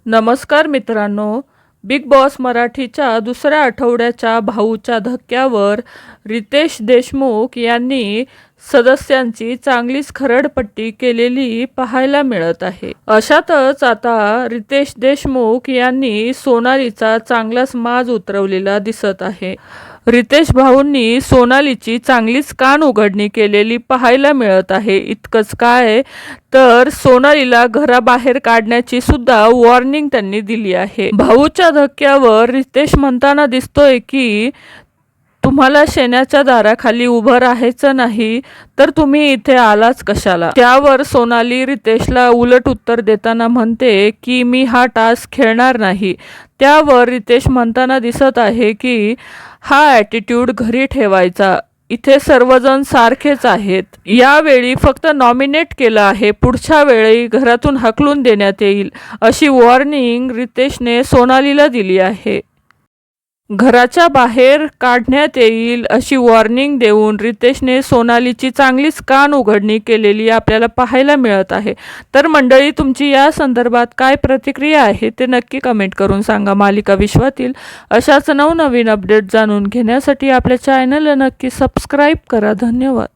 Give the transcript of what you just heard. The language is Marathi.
नमस्कार मित्रांनो, बिग बॉस मराठीच्या दुसऱ्या आठवड्याच्या भाऊच्या धक्क्यावर रितेश देशमुख यांनी सदस्यांची चांगलीच खरडपट्टी केलेली पाहायला मिळत आहे। अशातच आता रितेश देशमुख यांनी सोनालीचा चांगलाच माज उतरवलेला दिसत आहे। रितेश भाऊंनी सोनालीची चांगलीच कान उघडणी केलेली पाहायला मिळत आहे। इतकंच काय तर सोनालीला घराबाहेर काढण्याची सुद्धा वॉर्निंग त्यांनी दिली आहे। भाऊच्या धक्क्यावर रितेश म्हणताना दिसतोय की तुम्हाला शेणाच्या दाराखाली उभं राहायचं नाही तर तुम्ही इथे आलाच कशाला। त्यावर सोनाली रितेशला उलट उत्तर देताना म्हणते की मी हा टास्क खेळणार नाही। त्यावर रितेश म्हणताना दिसत आहे की हा ॲटिट्यूड घरी ठेवायचा, इथे सर्वजण सारखेच आहेत, यावेळी फक्त नॉमिनेट केलं आहे, पुढच्या वेळी घरातून हकलून देण्यात येईल, अशी वॉर्निंग रितेशने सोनालीला दिली आहे। घराच्या बाहेर काढण्यात येईल अशी वॉर्निंग देऊन रितेशने सोनालीची चांगलीच कान उघडणी केलेली आपल्याला पाहायला मिळत आहे। तर मंडळी, तुमची या संदर्भात काय प्रतिक्रिया आहे ते नक्की कमेंट करून सांगा। मालिका विश्वातील अशाच नवनवीन अपडेट जाणून घेण्यासाठी आपल्या चॅनलला नक्की सबस्क्राईब करा। धन्यवाद।